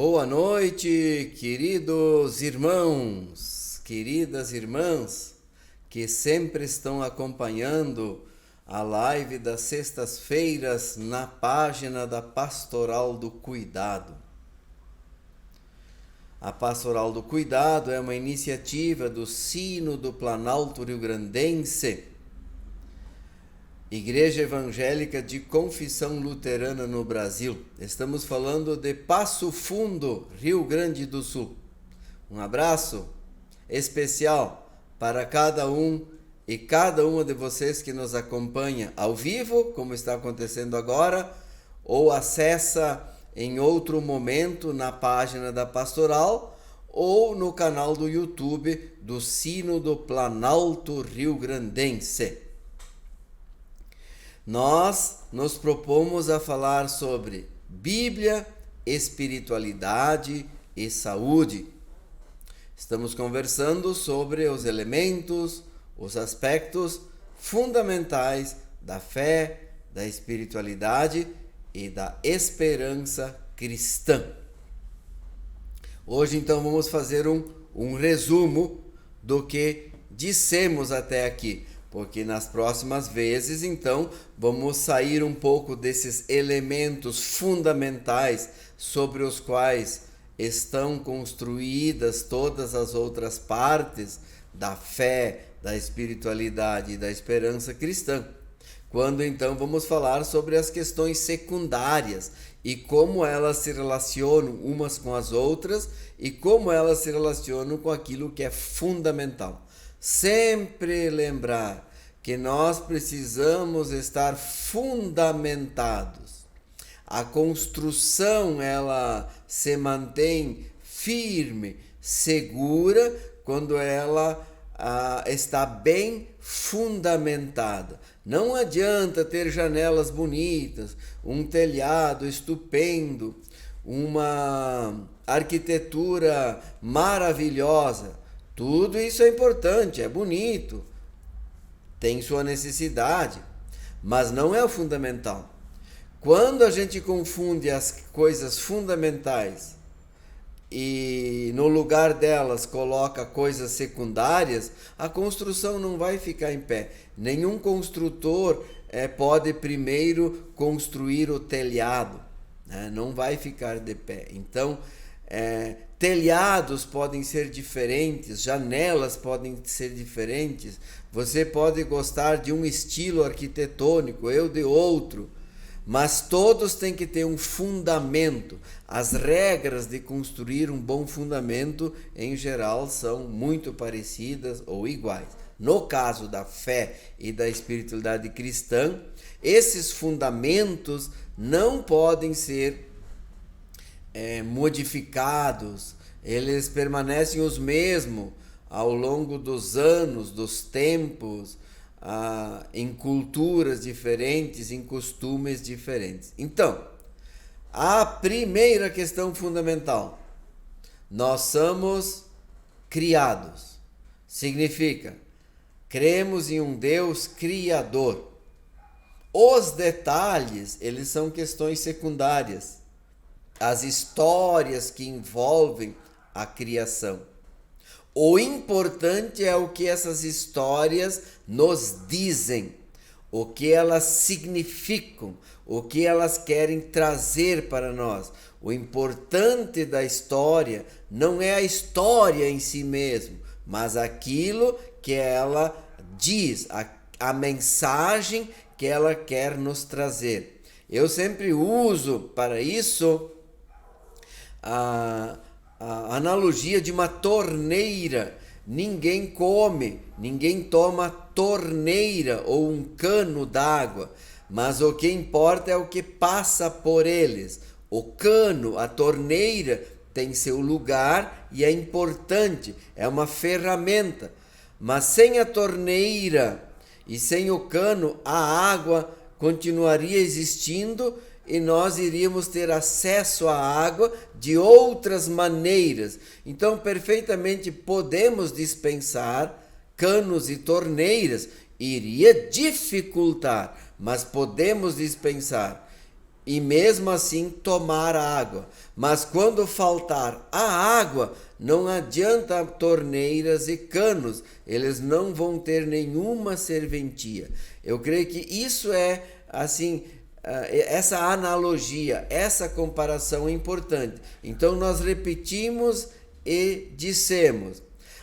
Boa noite, queridos irmãos, queridas irmãs, que sempre estão acompanhando a live das sextas-feiras na página da Pastoral do Cuidado. A Pastoral do Cuidado é uma iniciativa do Sínodo Planalto Rio-Grandense, Igreja Evangélica de Confissão Luterana no Brasil. Estamos falando de Passo Fundo, Rio Grande do Sul. Um abraço especial para cada um e cada uma de vocês que nos acompanha ao vivo, como está acontecendo agora, ou acessa em outro momento na página da Pastoral ou no canal do YouTube do Sínodo Planalto Rio-Grandense. Nós nos propomos a falar sobre Bíblia, espiritualidade e saúde. Estamos conversando sobre os elementos, os aspectos fundamentais da fé, da espiritualidade e da esperança cristã. Hoje, então, vamos fazer um resumo do que dissemos até aqui, porque nas próximas vezes, então, vamos sair um pouco desses elementos fundamentais sobre os quais estão construídas todas as outras partes da fé, da espiritualidade e da esperança cristã. Quando, então, vamos falar sobre as questões secundárias e como elas se relacionam umas com as outras e como elas se relacionam com aquilo que é fundamental. Sempre lembrar que nós precisamos estar fundamentados. A construção, ela se mantém firme, segura, quando ela está bem fundamentada. Não adianta ter janelas bonitas, um telhado estupendo, uma arquitetura maravilhosa. Tudo isso é importante, é bonito, tem sua necessidade, mas não é o fundamental. Quando a gente confunde as coisas fundamentais e no lugar delas coloca coisas secundárias, a construção não vai ficar em pé. Nenhum construtor pode primeiro construir o telhado, né? Não vai ficar de pé. Então, telhados podem ser diferentes, janelas podem ser diferentes, você pode gostar de um estilo arquitetônico, eu de outro, mas todos têm que ter um fundamento. As regras de construir um bom fundamento, em geral, são muito parecidas ou iguais. No caso da fé e da espiritualidade cristã, esses fundamentos não podem ser modificados, eles permanecem os mesmos ao longo dos anos, dos tempos, em culturas diferentes, em costumes diferentes. Então, a primeira questão fundamental: nós somos criados. Significa, cremos em um Deus criador. Os detalhes, eles são questões secundárias. As histórias que envolvem a criação. O importante é o que essas histórias nos dizem, o que elas significam, o que elas querem trazer para nós. O importante da história não é a história em si mesmo, mas aquilo que ela diz, a mensagem que ela quer nos trazer. Eu sempre uso para isso a analogia de uma torneira. Ninguém come, ninguém toma torneira ou um cano d'água, mas o que importa é o que passa por eles. O cano, a torneira, tem seu lugar e é importante, é uma ferramenta, mas sem a torneira e sem o cano, a água continuaria existindo e nós iríamos ter acesso à água de outras maneiras. Então, perfeitamente podemos dispensar canos e torneiras. Iria dificultar, mas podemos dispensar. e mesmo assim tomar água. Mas quando faltar a água, não adianta torneiras e canos, eles não vão ter nenhuma serventia. Eu creio que isso é assim, essa analogia, essa comparação é importante. Então nós repetimos e dissemos: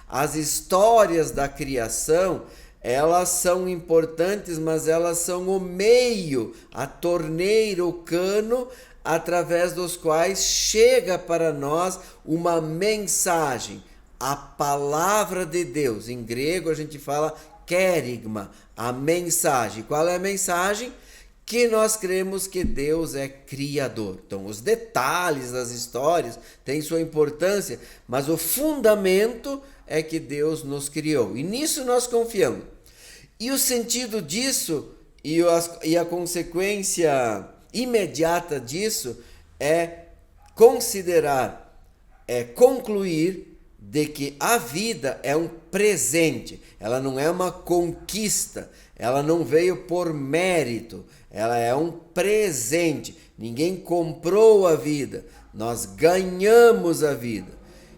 as histórias da criação, elas são importantes, mas elas são o meio, a torneira, o cano, através dos quais chega para nós uma mensagem, a palavra de Deus. Em grego a gente fala querigma, a mensagem. Qual é a mensagem? Que nós cremos que Deus é criador. Então, os detalhes das histórias têm sua importância, mas o fundamento é que Deus nos criou. E nisso nós confiamos. E o sentido disso e a consequência imediata disso é considerar, é concluir de que a vida é um presente, ela não é uma conquista, ela não veio por mérito, ela é um presente. Ninguém comprou a vida, nós ganhamos a vida.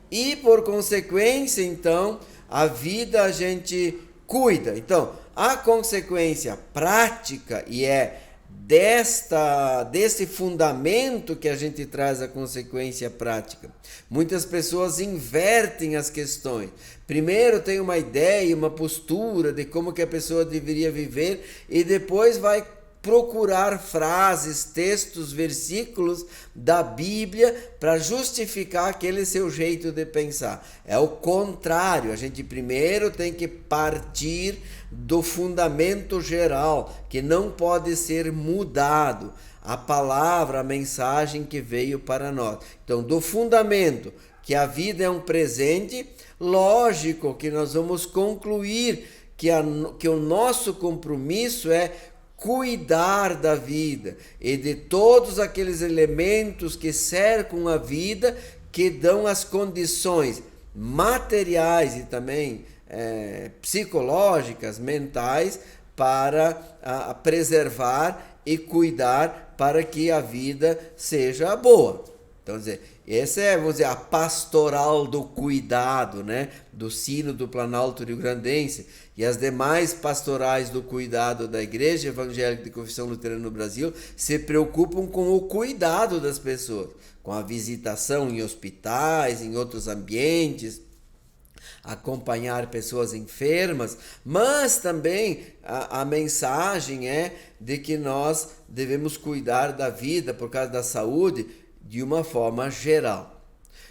E por consequência, então, a vida a gente cuida. Então, a consequência prática, e é desse fundamento que a gente traz a consequência prática. Muitas pessoas invertem as questões. Primeiro tem uma ideia, uma postura de como que a pessoa deveria viver e depois vai procurar frases, textos, versículos da Bíblia para justificar aquele seu jeito de pensar. É o contrário, a gente primeiro tem que partir do fundamento geral, que não pode ser mudado, a palavra, a mensagem que veio para nós. Então, do fundamento, que a vida é um presente, lógico que nós vamos concluir que o nosso compromisso é cuidar da vida e de todos aqueles elementos que cercam a vida, que dão as condições materiais e também psicológicas, mentais, para preservar e cuidar para que a vida seja boa. Então, essa é, vamos dizer, a pastoral do cuidado, né? Do Sino do Planalto Rio-Grandense e as demais pastorais do cuidado da Igreja Evangélica de Confissão Luterana no Brasil se preocupam com o cuidado das pessoas, com a visitação em hospitais, em outros ambientes, acompanhar pessoas enfermas, mas também a mensagem é de que nós devemos cuidar da vida por causa da saúde de uma forma geral.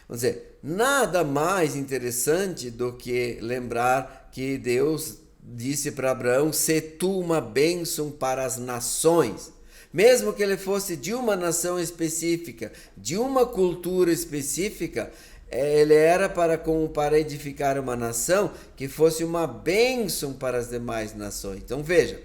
Vamos dizer, nada mais interessante do que lembrar que Deus disse para Abraão: "Se tu uma bênção para as nações", mesmo que ele fosse de uma nação específica, de uma cultura específica, ele era para edificar uma nação que fosse uma bênção para as demais nações. Então veja,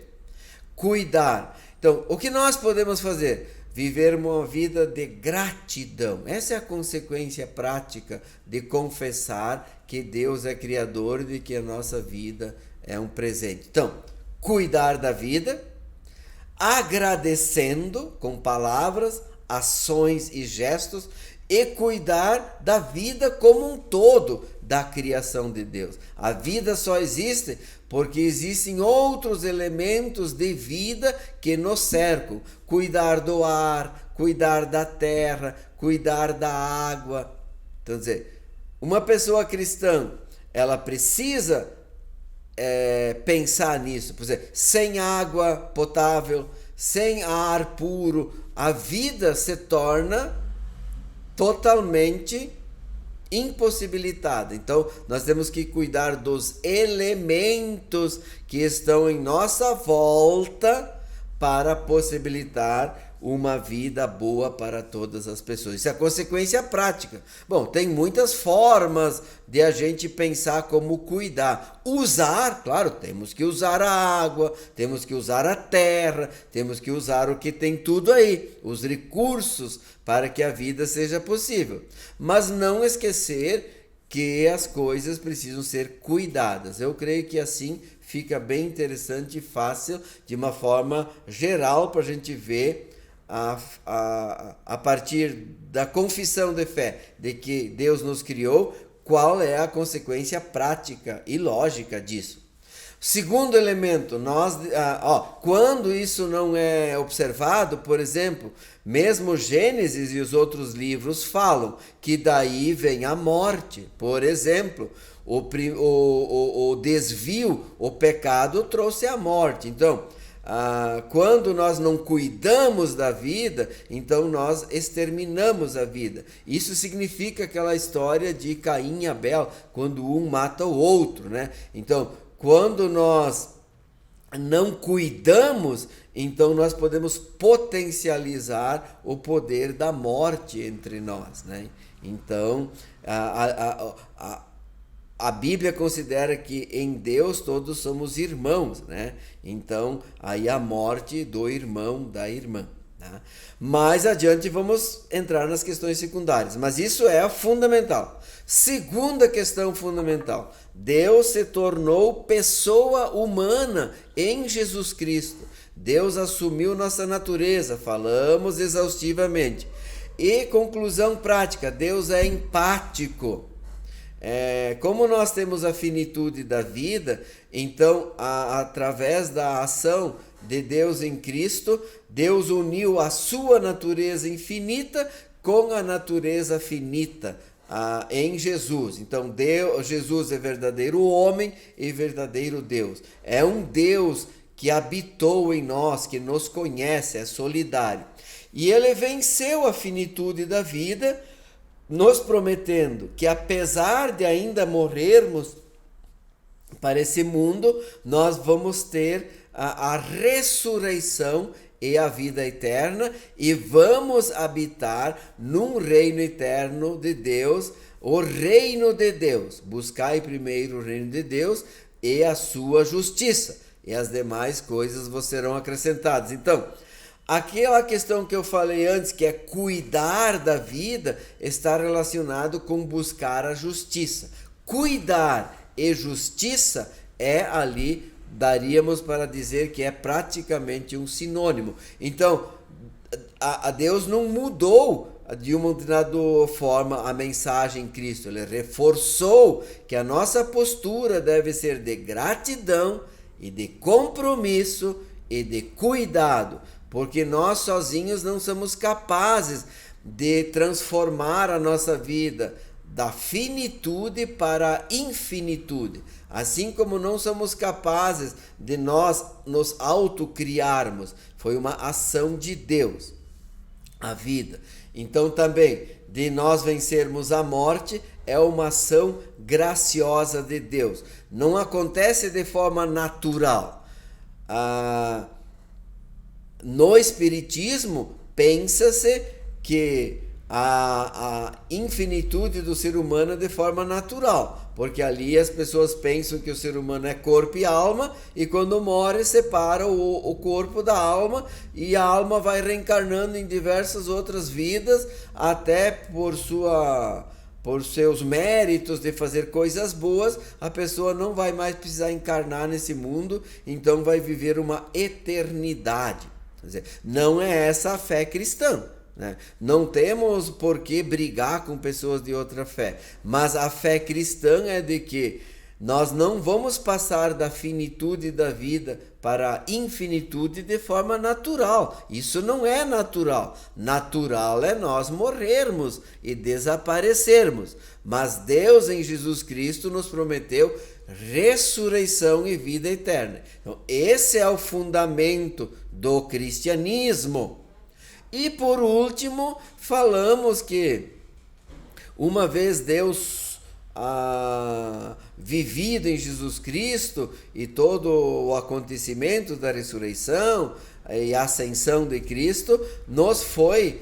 cuidar. Então, o que nós podemos fazer? Viver uma vida de gratidão. Essa é a consequência prática de confessar que Deus é criador e de que a nossa vida é um presente. Então, cuidar da vida, agradecendo com palavras, ações e gestos, e cuidar da vida como um todo da criação de Deus. A vida só existe porque existem outros elementos de vida que nos cercam. Cuidar do ar, cuidar da terra, cuidar da água. Então, dizer, uma pessoa cristã, ela precisa pensar nisso. Por exemplo, sem água potável, sem ar puro, a vida se torna totalmente impossibilitada. Então, nós temos que cuidar dos elementos que estão em nossa volta para possibilitar uma vida boa para todas as pessoas. Isso é a consequência prática. Bom, tem muitas formas de a gente pensar como cuidar. Usar, claro, temos que usar a água, temos que usar a terra, temos que usar o que tem tudo aí, os recursos para que a vida seja possível. Mas não esquecer que as coisas precisam ser cuidadas. Eu creio que assim fica bem interessante e fácil, de uma forma geral, para a gente ver a partir da confissão de fé de que Deus nos criou, qual é a consequência prática e lógica disso. Segundo elemento, quando isso não é observado, por exemplo, mesmo Gênesis e os outros livros falam que daí vem a morte. Por exemplo, o desvio, o pecado trouxe a morte. Então, quando nós não cuidamos da vida, então nós exterminamos a vida. Isso significa aquela história de Caim e Abel, quando um mata o outro, né? Então, quando nós não cuidamos, então nós podemos potencializar o poder da morte entre nós, né? Então, a Bíblia considera que em Deus todos somos irmãos, né? Então, aí a morte do irmão, da irmã. Tá? Mais adiante vamos entrar nas questões secundárias, mas isso é fundamental. Segunda questão fundamental: Deus se tornou pessoa humana em Jesus Cristo. Deus assumiu nossa natureza, falamos exaustivamente. E conclusão prática: Deus é empático. Como nós temos a finitude da vida, então através da ação de Deus em Cristo, Deus uniu a sua natureza infinita com a natureza finita em Jesus. Então Jesus é verdadeiro homem e verdadeiro Deus. É um Deus que habitou em nós, que nos conhece, é solidário. E ele venceu a finitude da vida, nos prometendo que apesar de ainda morrermos para esse mundo, nós vamos ter a ressurreição e a vida eterna, e vamos habitar num reino eterno de Deus, o reino de Deus. Buscai primeiro o reino de Deus e a sua justiça, e as demais coisas vos serão acrescentadas. Então, aquela questão que eu falei antes, que é cuidar da vida, está relacionado com buscar a justiça. Cuidar e justiça ali, daríamos para dizer que é praticamente um sinônimo. Então, a Deus não mudou de uma determinada forma a mensagem em Cristo. Ele reforçou que a nossa postura deve ser de gratidão e de compromisso e de cuidado, porque nós sozinhos não somos capazes de transformar a nossa vida da finitude para a infinitude. Assim como não somos capazes de nós nos autocriarmos. Foi uma ação de Deus, a vida. Então também, de nós vencermos a morte, é uma ação graciosa de Deus. Não acontece de forma natural. No Espiritismo, pensa-se que a infinitude do ser humano é de forma natural, porque ali as pessoas pensam que o ser humano é corpo e alma, e quando morre separa o corpo da alma, e a alma vai reencarnando em diversas outras vidas, até por seus méritos de fazer coisas boas, a pessoa não vai mais precisar encarnar nesse mundo, então vai viver uma eternidade. Quer dizer, não é essa a fé cristã. Né? Não temos por que brigar com pessoas de outra fé, mas a fé cristã é de que nós não vamos passar da finitude da vida para a infinitude de forma natural. Isso não é natural. Natural é nós morrermos e desaparecermos. Mas Deus em Jesus Cristo nos prometeu ressurreição e vida eterna. Então, esse é o fundamento do cristianismo. E por último, falamos que uma vez Deus vivido em Jesus Cristo e todo o acontecimento da ressurreição e ascensão de Cristo, nos foi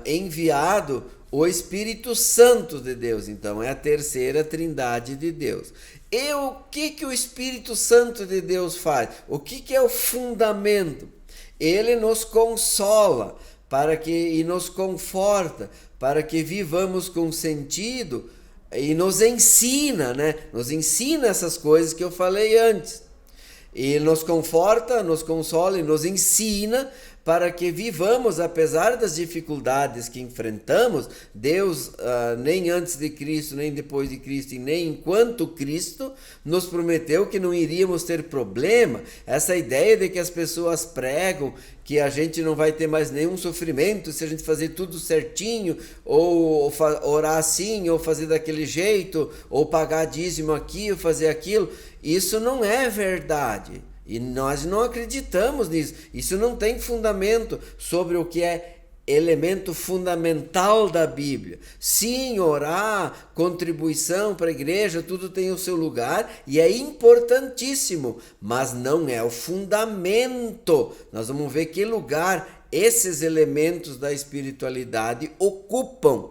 enviado o Espírito Santo de Deus. Então é a terceira trindade de Deus. E o que o Espírito Santo de Deus faz? O que é o fundamento? Ele nos consola e nos conforta para que vivamos com sentido e nos ensina, né? Nos ensina essas coisas que eu falei antes. E nos conforta, nos consola e nos ensina para que vivamos, apesar das dificuldades que enfrentamos. Deus, nem antes de Cristo, nem depois de Cristo, e nem enquanto Cristo, nos prometeu que não iríamos ter problema. Essa ideia de que as pessoas pregam que a gente não vai ter mais nenhum sofrimento se a gente fazer tudo certinho, ou orar assim, ou fazer daquele jeito, ou pagar dízimo aqui, ou fazer aquilo, isso não é verdade. E nós não acreditamos nisso. Isso não tem fundamento sobre o que é elemento fundamental da Bíblia. Sim, orar, contribuição para a igreja, tudo tem o seu lugar e é importantíssimo, mas não é o fundamento. Nós vamos ver que lugar esses elementos da espiritualidade ocupam.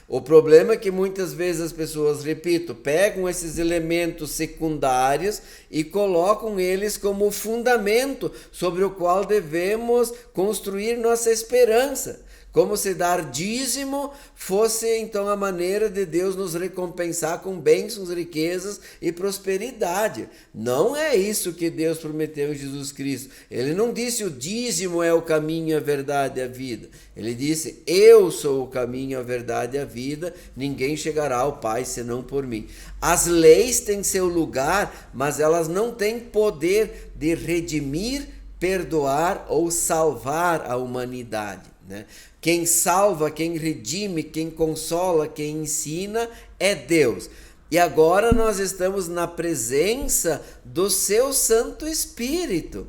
O problema é que muitas vezes as pessoas, repito, pegam esses elementos secundários e colocam eles como fundamento sobre o qual devemos construir nossa esperança. Como se dar dízimo fosse então a maneira de Deus nos recompensar com bênçãos, riquezas e prosperidade. Não é isso que Deus prometeu em Jesus Cristo. Ele não disse o dízimo é o caminho, a verdade e a vida. Ele disse, eu sou o caminho, a verdade e a vida, ninguém chegará ao Pai senão por mim. As leis têm seu lugar, mas elas não têm poder de redimir, perdoar ou salvar a humanidade, né? Quem salva, quem redime, quem consola, quem ensina é Deus. E agora nós estamos na presença do seu Santo Espírito.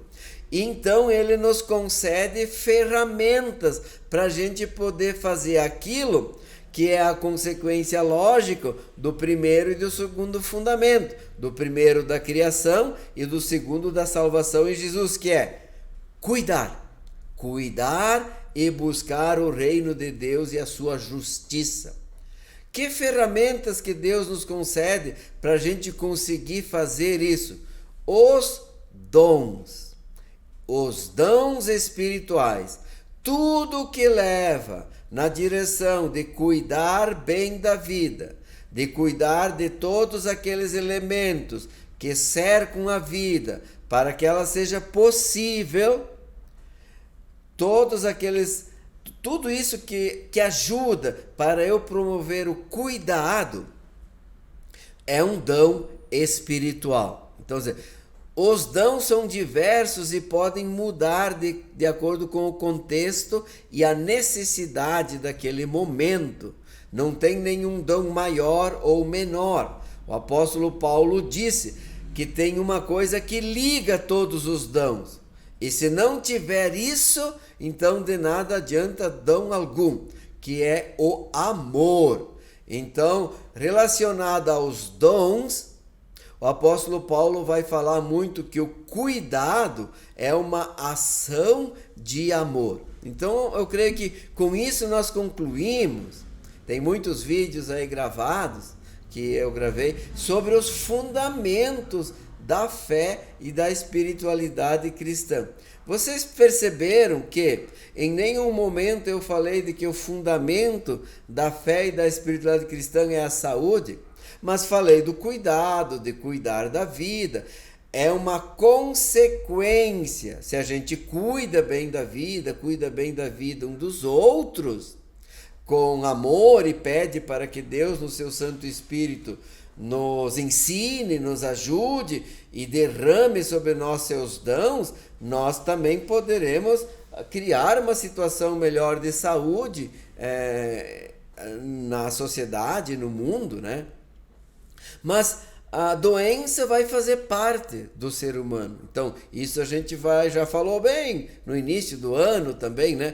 Então ele nos concede ferramentas para a gente poder fazer aquilo que é a consequência lógica do primeiro e do segundo fundamento. Do primeiro da criação e do segundo da salvação em Jesus, que é cuidar. Cuidar e buscar o reino de Deus e a sua justiça. Que ferramentas que Deus nos concede para a gente conseguir fazer isso? Os dons espirituais, tudo que leva na direção de cuidar bem da vida, de cuidar de todos aqueles elementos que cercam a vida, para que ela seja possível. Tudo isso que ajuda para eu promover o cuidado é um dom espiritual. Então, os dons são diversos e podem mudar de acordo com o contexto e a necessidade daquele momento. Não tem nenhum dom maior ou menor. O apóstolo Paulo disse que tem uma coisa que liga todos os dons. E se não tiver isso, então de nada adianta dom algum, que é o amor. Então, relacionado aos dons, o apóstolo Paulo vai falar muito que o cuidado é uma ação de amor. Então, eu creio que com isso nós concluímos. Tem muitos vídeos aí gravados, que eu gravei, sobre os fundamentos da fé e da espiritualidade cristã. Vocês perceberam que em nenhum momento eu falei de que o fundamento da fé e da espiritualidade cristã é a saúde, mas falei do cuidado, de cuidar da vida. É uma consequência. Se a gente cuida bem da vida um dos outros, com amor, e pede para que Deus, no seu Santo Espírito, nos ensine, nos ajude e derrame sobre nós seus dons, nós também poderemos criar uma situação melhor de saúde na sociedade, no mundo, né? Mas a doença vai fazer parte do ser humano. Então, isso a gente já falou bem no início do ano também, né?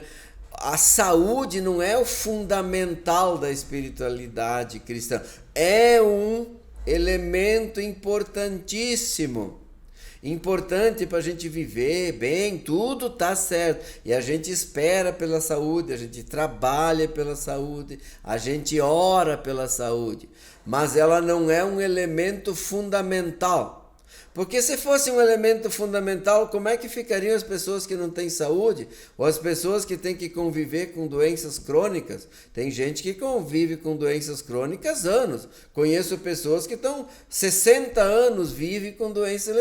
A saúde não é o fundamental da espiritualidade cristã. É um elemento importantíssimo. Importante para a gente viver bem, tudo tá certo. E a gente espera pela saúde, a gente trabalha pela saúde, a gente ora pela saúde. Mas ela não é um elemento fundamental. Porque se fosse um elemento fundamental, como é que ficariam as pessoas que não têm saúde? Ou as pessoas que têm que conviver com doenças crônicas? Tem gente que convive com doenças crônicas anos. Conheço pessoas que estão 60 anos vivem com doenças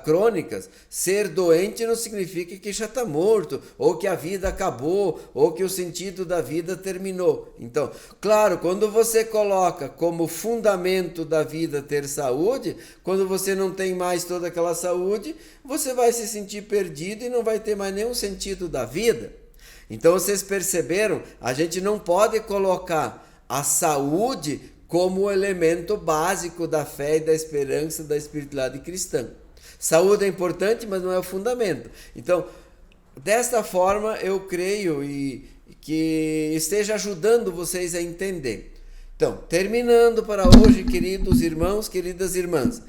crônicas. Ser doente não significa que já está morto, ou que a vida acabou, ou que o sentido da vida terminou. Então, claro, quando você coloca como fundamento da vida ter saúde, quando você não tem mais toda aquela saúde, você vai se sentir perdido e não vai ter mais nenhum sentido da vida. Então vocês perceberam, a gente não pode colocar a saúde como o elemento básico da fé e da esperança da espiritualidade cristã. Saúde é importante, mas não é o fundamento. Então, desta forma, eu creio que esteja ajudando vocês a entender. Então, terminando para hoje, queridos irmãos, queridas irmãs,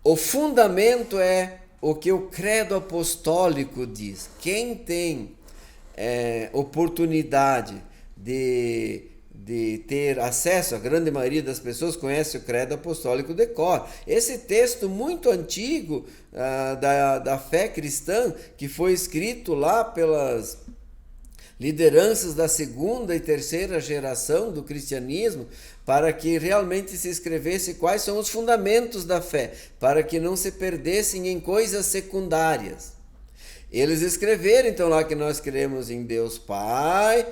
o fundamento é o que o credo apostólico diz. Quem tem oportunidade de ter acesso, a grande maioria das pessoas conhece o credo apostólico de cor. Esse texto muito antigo da fé cristã, que foi escrito lá pelas lideranças da segunda e terceira geração do cristianismo, para que realmente se escrevesse quais são os fundamentos da fé, para que não se perdessem em coisas secundárias. Eles escreveram então lá que nós cremos em Deus Pai,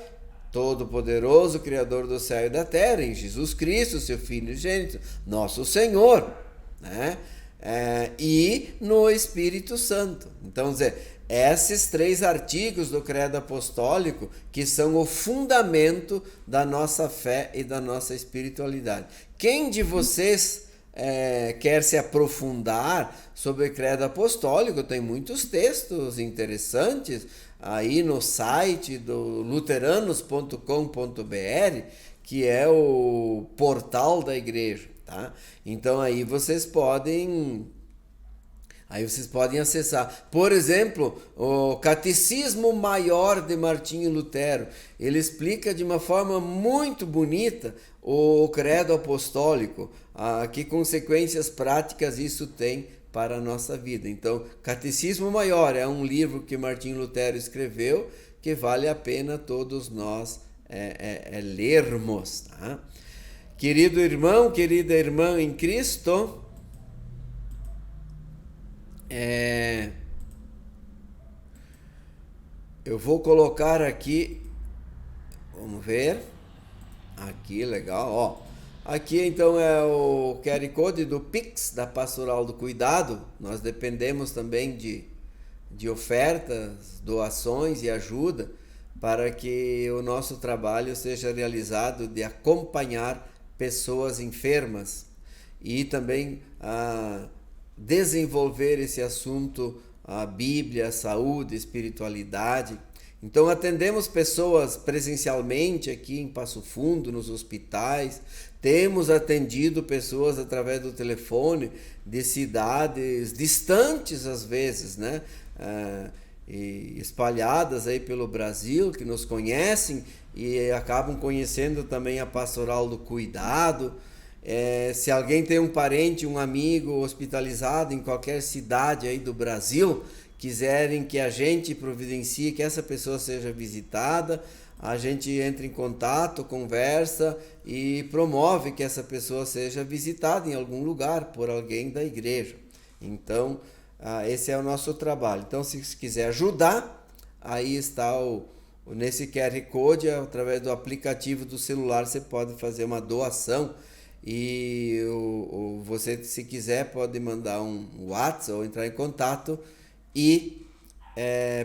Todo-Poderoso, Criador do céu e da terra, em Jesus Cristo, seu Filho unigênito, nosso Senhor, né? E no Espírito Santo. Então, esses 3 artigos do credo apostólico que são o fundamento da nossa fé e da nossa espiritualidade. Quem de vocês quer se aprofundar sobre o credo apostólico? Tem muitos textos interessantes aí no site do luteranos.com.br, que é o portal da igreja, tá? Então aí vocês podem acessar. Por exemplo, o Catecismo Maior de Martinho Lutero. Ele explica de uma forma muito bonita o credo apostólico, que consequências práticas isso tem para a nossa vida. Então, Catecismo Maior é um livro que Martinho Lutero escreveu, que vale a pena todos nós lermos. Tá? Querido irmão, querida irmã em Cristo, eu vou colocar aqui, vamos ver, aqui legal, ó. Aqui então é o QR Code do Pix, da Pastoral do Cuidado. Nós dependemos também de ofertas, doações e ajuda para que o nosso trabalho seja realizado de acompanhar pessoas enfermas e também desenvolver esse assunto, a Bíblia, saúde, espiritualidade. Então atendemos pessoas presencialmente aqui em Passo Fundo, nos hospitais, temos atendido pessoas através do telefone de cidades distantes às vezes, né? E espalhadas aí pelo Brasil, que nos conhecem e acabam conhecendo também a Pastoral do Cuidado. Se alguém tem um parente, um amigo hospitalizado em qualquer cidade aí do Brasil, quiserem que a gente providencie que essa pessoa seja visitada, a gente entra em contato, conversa e promove que essa pessoa seja visitada em algum lugar por alguém da igreja. Então, esse é o nosso trabalho. Então, se quiser ajudar, aí está nesse QR Code, através do aplicativo do celular, você pode fazer uma doação. E você, se quiser, pode mandar um WhatsApp ou entrar em contato e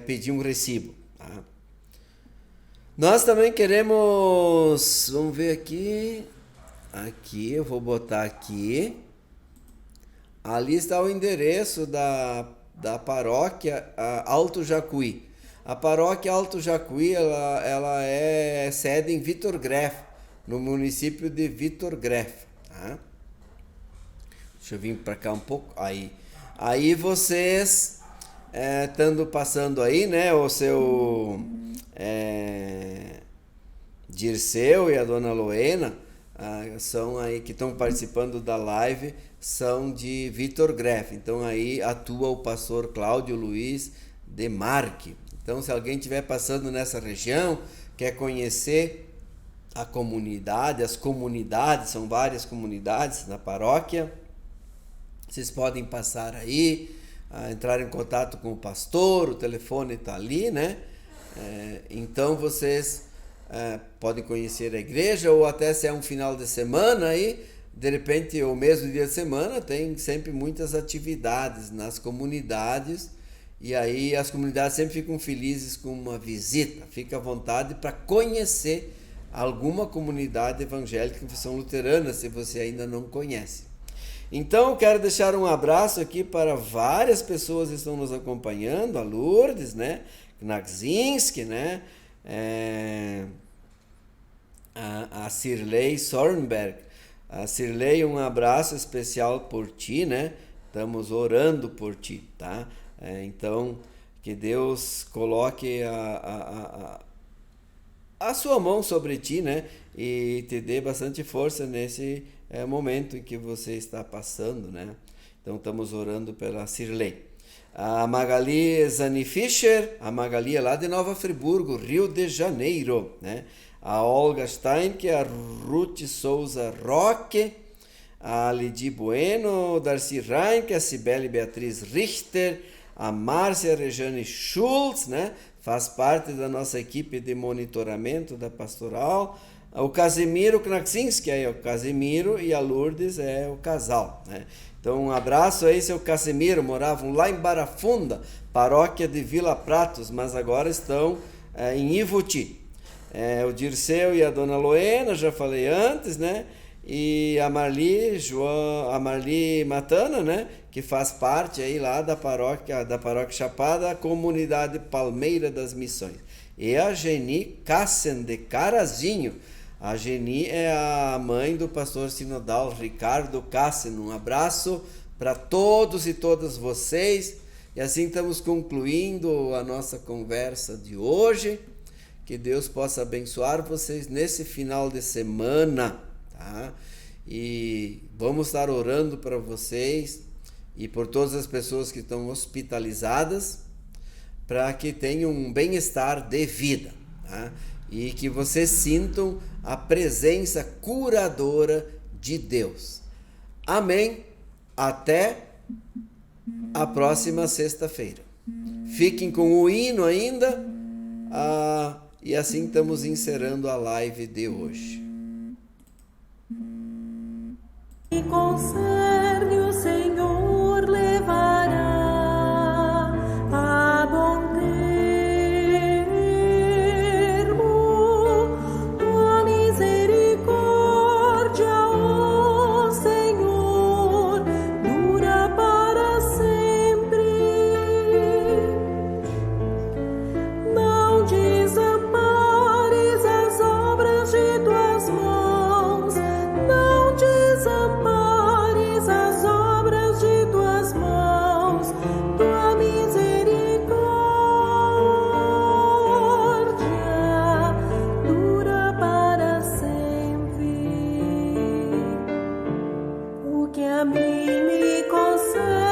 pedir um recibo. Tá? Nós também queremos, vamos ver aqui, eu vou botar aqui, ali está o endereço da paróquia Alto Jacuí. A paróquia Alto Jacuí, ela é sede em Vitor Greff, no município de Vitor Greff. Tá? Deixa eu vir para cá um pouco, aí vocês, estando passando aí, né, o seu Dirceu e a dona Loena, são aí que estão participando da live, são de Vitor Greff. Então aí atua o pastor Cláudio Luiz de Marque. Então, se alguém estiver passando nessa região, quer conhecer a comunidade, as comunidades, são várias comunidades na paróquia, vocês podem passar aí, entrar em contato com o pastor, o telefone está ali, né? Então vocês podem conhecer a igreja, ou até se é um final de semana aí, de repente, ou mesmo dia de semana, tem sempre muitas atividades nas comunidades, e aí as comunidades sempre ficam felizes com uma visita. Fica à vontade para conhecer alguma comunidade evangélica em Confissão Luterana, se você ainda não conhece. Então, eu quero deixar um abraço aqui para várias pessoas que estão nos acompanhando, a Lourdes, né? Knagzinski, né? A Cirlei Sornberg. A Cirlei, um abraço especial por ti, né? Estamos orando por ti, tá? Então, que Deus coloque a sua mão sobre ti, né? E te dê bastante força nesse momento em que você está passando, né? Então, estamos orando pela Cirlei. A Magali Zani Fischer, a Magali é lá de Nova Friburgo, Rio de Janeiro, né? A Olga Stein, que é a Ruth Souza Roque, a Lidi Bueno, Darcy Reinke, a Cibele Beatriz Richter, a Márcia Rejane Schultz, né? Faz parte da nossa equipe de monitoramento da pastoral. O Casimiro Knaksinski, aí, o Casimiro e a Lourdes é o casal, né? Então, um abraço aí, seu Casimiro. Moravam lá em Barafunda, paróquia de Vila Pratos, mas agora estão em Ivuti. O Dirceu e a Dona Loena, já falei antes, né? E a Marli Matana, né? Que faz parte aí lá da paróquia Chapada, a comunidade Palmeira das Missões. E a Geni Cassen de Carazinho. A Geni é a mãe do pastor sinodal Ricardo Cassen. Um abraço para todos e todas vocês. E assim estamos concluindo a nossa conversa de hoje. Que Deus possa abençoar vocês nesse final de semana, tá? E vamos estar orando para vocês e por todas as pessoas que estão hospitalizadas, para que tenham um bem-estar de vida, tá? E que vocês sintam a presença curadora de Deus. Amém. Até a próxima sexta-feira. Fiquem com o hino ainda. E assim estamos encerrando a live de hoje. E conserve o Senhor levará a bom termo, tua misericórdia, ó Senhor, dura para sempre. Não desampares as obras de tuas mãos, não desampares as obras de tuas mãos, tua misericórdia dura para sempre. O que a mim me concede